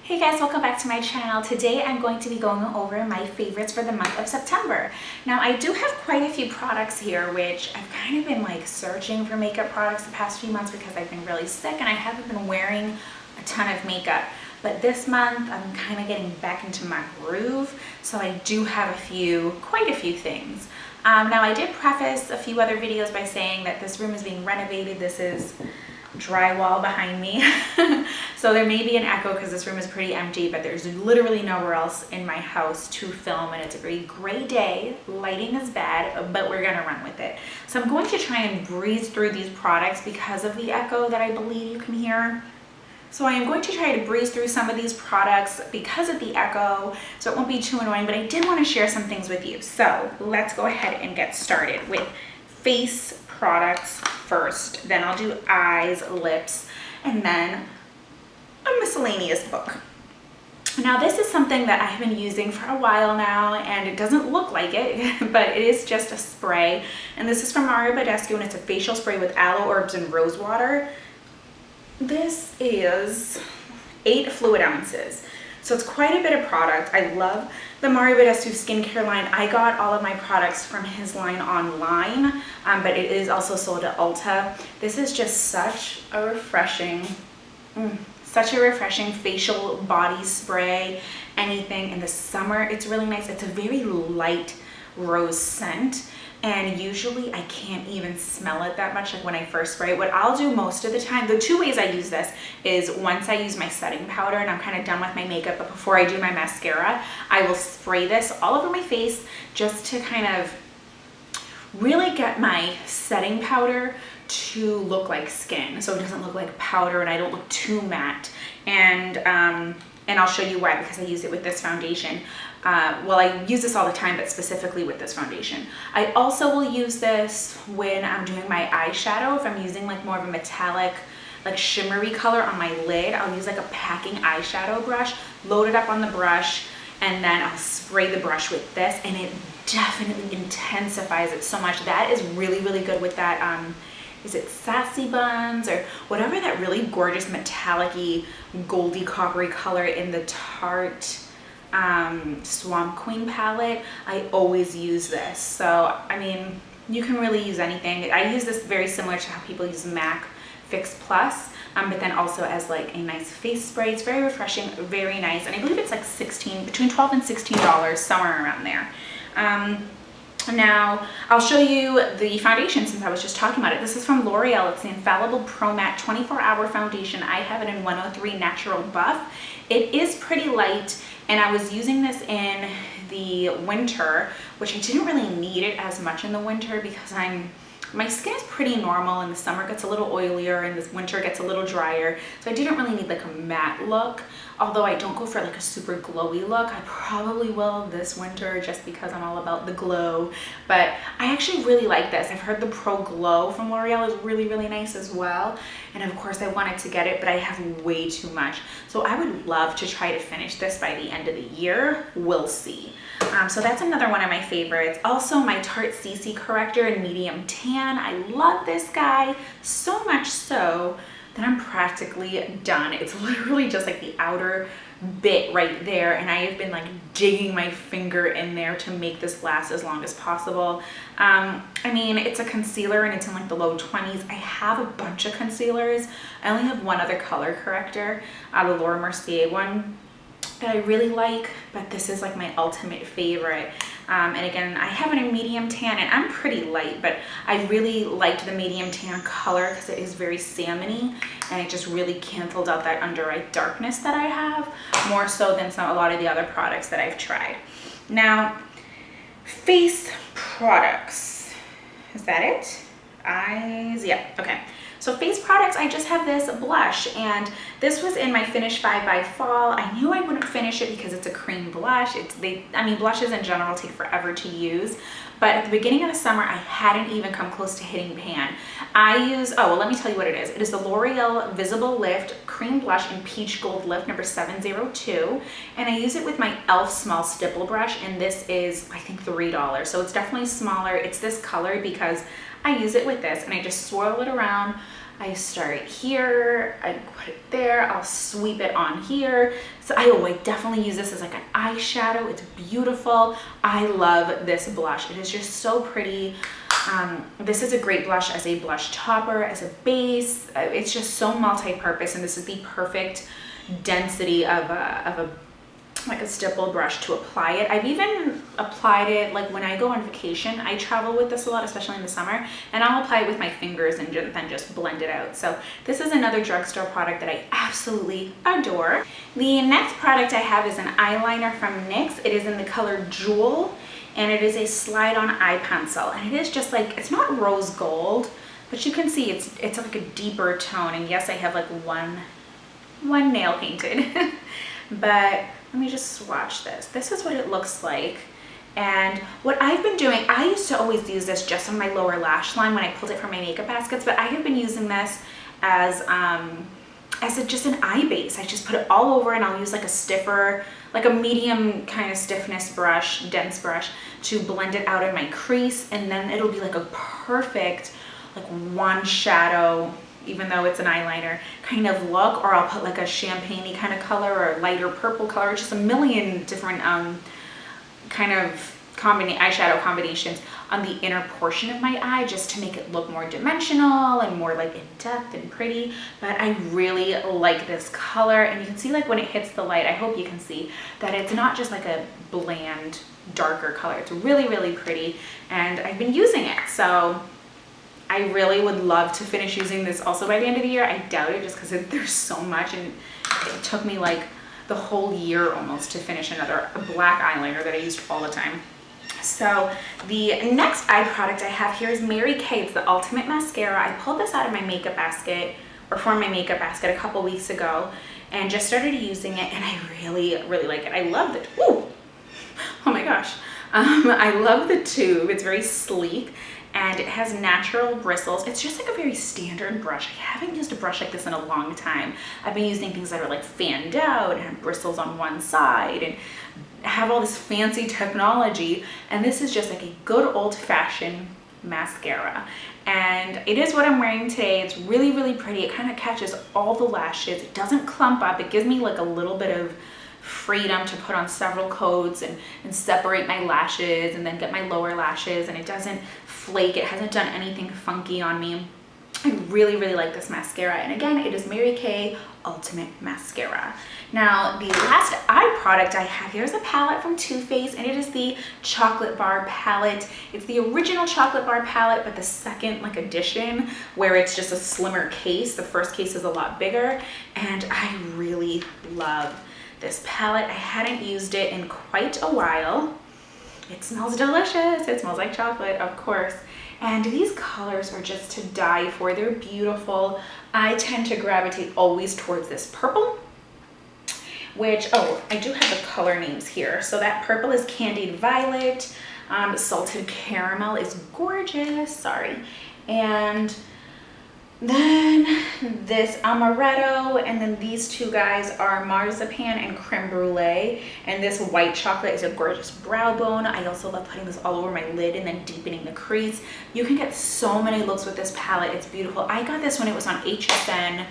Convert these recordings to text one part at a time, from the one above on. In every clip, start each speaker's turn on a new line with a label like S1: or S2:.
S1: Hey guys, welcome back to my channel. Today I'm going to be going over my favorites for the month of September. Now I do have quite a few products here, which I've kind of been like searching for makeup products the past few months because I've been really sick and I haven't been wearing a ton of makeup. But this month I'm kind of getting back into my groove, so I do have quite a few things. Now I did preface a few other videos by saying that this room is being renovated. This is drywall behind me. So there may be an echo because this room is pretty empty, but there's literally nowhere else in my house to film, and it's a very gray day. Lighting is bad, but we're gonna run with it. So I'm going to try and breeze through these products because of the echo that I believe you can hear. So I am going to try to breeze through some of these products because of the echo, so it won't be too annoying, but I did want to share some things with you. So let's go ahead and get started with face products first. Then I'll do eyes, lips, and then a miscellaneous book. Now this is something that I've been using for a while now, and it doesn't look like it, but it is just a spray. And this is from Mario Badescu, and it's a facial spray with aloe, herbs, and rose water. This is 8 fluid ounces. So it's quite a bit of product. I love the Mario Badescu skincare line. I got all of my products from his line online, but it is also sold at Ulta. This is just such a refreshing facial body spray. Anything in the summer, it's really nice. It's a very light rose scent. And usually I can't even smell it that much, like when I first spray it. What I'll do most of the time, the 2 ways I use this is once I use my setting powder and I'm kind of done with my makeup, but before I do my mascara, I will spray this all over my face just to kind of really get my setting powder to look like skin, so it doesn't look like powder and I don't look too matte. And I'll show you why, because I use it with this foundation. Well, I use this all the time, but specifically with this foundation. I also will use this when I'm doing my eyeshadow. If I'm using like more of a metallic, like shimmery color on my lid, I'll use like a packing eyeshadow brush, load it up on the brush, and then I'll spray the brush with this, and it definitely intensifies it so much. That is really, really good with that, is it Sassy Buns or whatever, that really gorgeous metallic-y, goldy coppery color in the Tarte Swamp Queen palette. I always use this. So I mean, you can really use anything. I use this very similar to how people use MAC Fix Plus, but then also as like a nice face spray. It's very refreshing, very nice, and I believe it's like between $12 and $16, somewhere around there. Now I'll show you the foundation since I was just talking about it. This is from L'Oreal. It's the Infallible Pro Matte 24-Hour Foundation. I have it in 103 Natural Buff. It is pretty light, and I was using this in the winter, which I didn't really need it as much in the winter because my skin is pretty normal, and the summer gets a little oilier and this winter gets a little drier. So I didn't really need like a matte look, although I don't go for like a super glowy look. I probably will this winter just because I'm all about the glow, but I actually really like this. I've heard the Pro Glow from L'Oreal is really, really nice as well. And of course I wanted to get it, but I have way too much. So I would love to try to finish this by the end of the year. We'll see. So that's another one of my favorites. Also my Tarte CC Corrector in Medium Tan. I love this guy, so much so that I'm practically done. It's literally just like the outer bit right there, and I have been like digging my finger in there to make this last as long as possible. I mean, it's a concealer and it's in like the low 20s. I have a bunch of concealers. I only have one other color corrector, the Laura Mercier one, that I really like, but this is like my ultimate favorite. And again, I have it in medium tan, and I'm pretty light, but I really liked the medium tan color because it is very salmony, and it just really canceled out that under eye darkness that I have, more so than a lot of the other products that I've tried. Now, face products, is that it? Eyes, yeah, okay. So face products, I just have this blush, and this was in my Finish 5 by Fall. I knew I wouldn't finish it because it's a cream blush. I mean, blushes in general take forever to use, but at the beginning of the summer, I hadn't even come close to hitting pan. Oh, well, let me tell you what it is. It is the L'Oreal Visible Lift Cream Blush in Peach Gold Lift number 702, and I use it with my e.l.f. Small Stipple Brush, and this is, I think, $3, so it's definitely smaller. It's this color because I use it with this, and I just swirl it around I start here, I put it there, I'll sweep it on here. So I definitely use this as like an eyeshadow. It's beautiful. I love this blush. It is just so pretty. This is a great blush as a blush topper, as a base. It's just so multi-purpose, and this is the perfect density of a like a stipple brush to apply it. I've even applied it like when I go on vacation. I travel with this a lot, especially in the summer, and I'll apply it with my fingers and then just blend it out. So this is another drugstore product that I absolutely adore. The next product I have is an eyeliner from NYX. It is in the color Jewel, and it is a slide-on eye pencil, and it is just like, it's not rose gold, but you can see it's like a deeper tone. And yes, I have like one nail painted. But let me just swatch this. This is what it looks like. And what I've been doing, I used to always use this just on my lower lash line when I pulled it from my makeup baskets, but I have been using this as just an eye base. I just put it all over, and I'll use like a stiffer, like a medium kind of stiffness brush, dense brush, to blend it out in my crease, and then it'll be like a perfect like one shadow, even though it's an eyeliner kind of look. Or I'll put like a champagne-y kind of color or a lighter purple color, just a million different kind of eyeshadow combinations on the inner portion of my eye, just to make it look more dimensional and more like in depth and pretty. But I really like this color, and you can see like when it hits the light, I hope you can see that it's not just like a bland darker color. It's really, really pretty, and I've been using it. So I really would love to finish using this also by the end of the year. I doubt it, just because there's so much, and it took me like the whole year almost to finish a black eyeliner that I used all the time. So the next eye product I have here is Mary Kay. It's the Ultimate Mascara. I pulled this out of my makeup basket, or from my makeup basket, a couple weeks ago, and just started using it, and I really, really like it. I love it. Ooh! Oh my gosh. I love the tube. It's very sleek, and it has natural bristles. It's just like a very standard brush. I haven't used a brush like this in a long time. I've been using things that are like fanned out and have bristles on one side and have all this fancy technology, and this is just like a good old-fashioned mascara. And it is what I'm wearing today. It's really, really pretty. It kind of catches all the lashes. It doesn't clump up. It gives me like a little bit of freedom to put on several coats and separate my lashes and then get my lower lashes, and it doesn't flake. It hasn't done anything funky on me. I really, really like this mascara, and again, it is Mary Kay Ultimate Mascara. Now, the last eye product I have here is a palette from Too Faced, and it is the Chocolate Bar palette. It's the original Chocolate Bar palette, but the second like edition, where it's just a slimmer case. The first case is a lot bigger, and I really love this palette. I hadn't used it in quite a while. It smells delicious. It smells like chocolate, of course. And these colors are just to die for. They're beautiful. I tend to gravitate always towards this purple, which, oh, I do have the color names here. So that purple is Candied Violet. Salted Caramel is gorgeous, sorry. And then this Amaretto, and then these two guys are Marzipan and Creme Brulee, and this white chocolate is a gorgeous brow bone. I also love putting this all over my lid and then deepening the crease. You can get so many looks with this palette. It's beautiful. I got this when it was on HSN.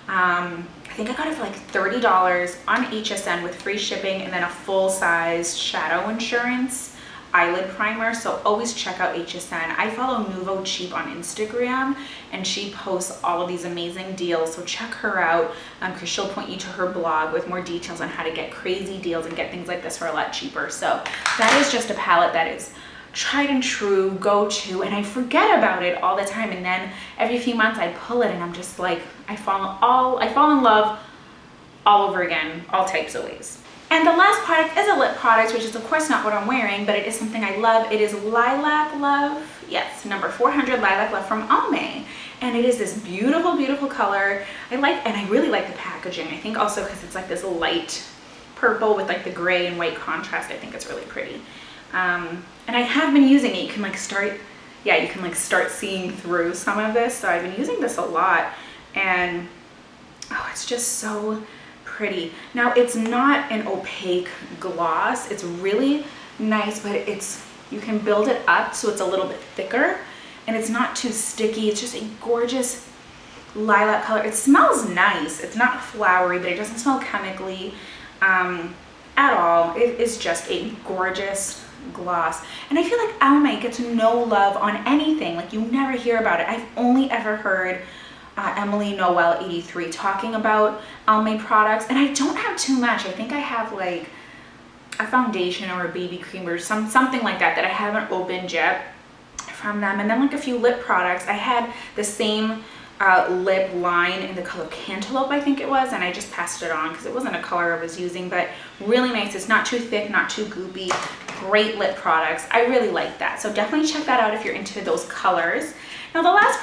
S1: I think I got it for like $30 on HSN with free shipping, and then a full-size shadow insurance eyelid primer. So always check out HSN. I follow Nouveau Cheap on Instagram, and she posts all of these amazing deals, so check her out, because she'll point you to her blog with more details on how to get crazy deals and get things like this for a lot cheaper. So that is just a palette that is tried and true, go to, and I forget about it all the time, and then every few months I pull it and I'm just like, I fall in love all over again, all types of ways. And the last product is a lip product, which is of course not what I'm wearing, but it is something I love. It is Lilac Love. Yes, number 400 Lilac Love from Almay. And it is this beautiful, beautiful color. And I really like the packaging. I think also because it's like this light purple with like the gray and white contrast. I think it's really pretty. And I have been using it. You can like start seeing through some of this. So I've been using this a lot, and oh, it's just so pretty. Now, it's not an opaque gloss. It's really nice, but you can build it up so it's a little bit thicker, and it's not too sticky. It's just a gorgeous lilac color. It smells nice. It's not flowery, but it doesn't smell chemically at all. It is just a gorgeous gloss. And I feel like Almay gets no love on anything. Like, you never hear about it. I've only ever heard Emily Noel 83 talking about Almay products, and I don't have too much. I think I have like a foundation or a BB cream or something like that I haven't opened yet from them, and then like a few lip products. I had the same lip line in the color Cantaloupe, I think it was, and I just passed it on because it wasn't a color I was using, but really nice. It's not too thick, not too goopy. Great lip products. I really like that. So definitely check that out if you're into those colors. Now the last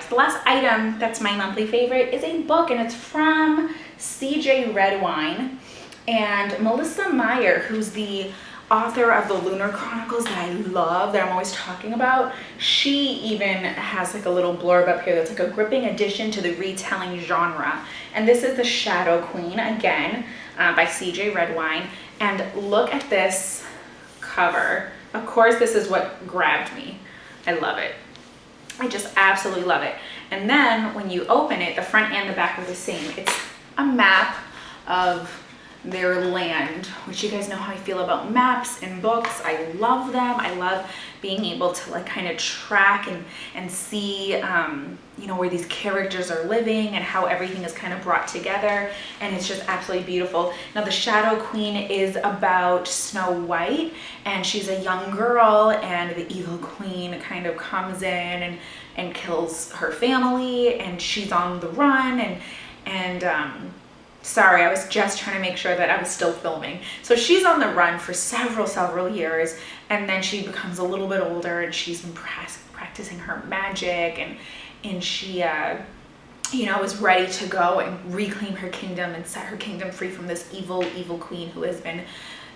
S1: the last item that's my monthly favorite is a book, and it's from CJ Redwine and Melissa Meyer, who's the author of the Lunar Chronicles that I love, that I'm always talking about. She even has like a little blurb up here that's like a gripping addition to the retelling genre. And this is The Shadow Queen, again, by CJ Redwine. And look at this cover. Of course, this is what grabbed me. I love it. I just absolutely love it. And then when you open it, the front and the back are the same. It's a map of their land, which you guys know how I feel about maps and books. I love them. I love being able to like kind of track and see you know, where these characters are living and how everything is kind of brought together, and it's just absolutely beautiful. Now the Shadow Queen is about Snow White, and she's a young girl, and the evil queen kind of comes in and kills her family, and she's on the run, and sorry, I was just trying to make sure that I was still filming. So she's on the run for several years, and then she becomes a little bit older, and she's been practicing her magic, and she you know, is ready to go and reclaim her kingdom and set her kingdom free from this evil queen who has been,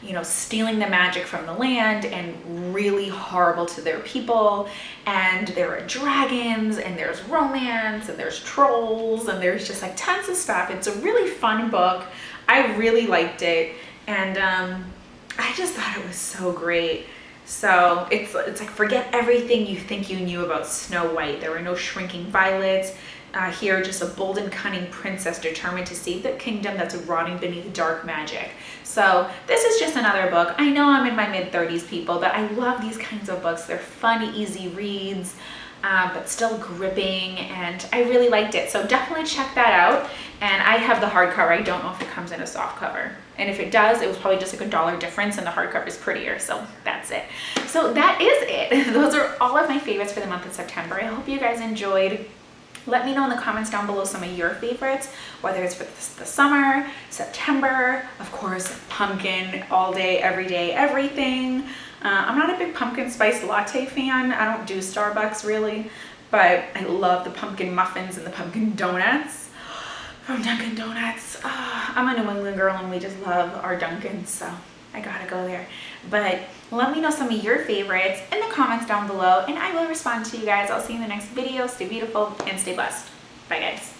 S1: you know, stealing the magic from the land and really horrible to their people. And there are dragons, and there's romance, and there's trolls, and there's just like tons of stuff. It's a really fun book. I really liked it, and I just thought it was so great. So it's like, forget everything you think you knew about Snow White. There were no shrinking violets. Here, just a bold and cunning princess determined to save the kingdom that's rotting beneath dark magic. So this is just another book. I know I'm in my mid-30s, people, but I love these kinds of books. They're fun, easy reads, but still gripping, and I really liked it. So definitely check that out. And I have the hardcover. I don't know if it comes in a soft cover. And if it does, it was probably just like $1 difference, and the hardcover is prettier. So that's it. So that is it. Those are all of my favorites for the month of September. I hope you guys enjoyed. Let me know in the comments down below some of your favorites, whether it's for the summer, September, of course, pumpkin all day, every day, everything. I'm not a big pumpkin spice latte fan. I don't do Starbucks really, but I love the pumpkin muffins and the pumpkin donuts from Dunkin' Donuts. I'm a New England girl, and we just love our Dunkins, so I gotta go there. But let me know some of your favorites in the comments down below, and I will respond to you guys. I'll see you in the next video. Stay beautiful and stay blessed. Bye, guys.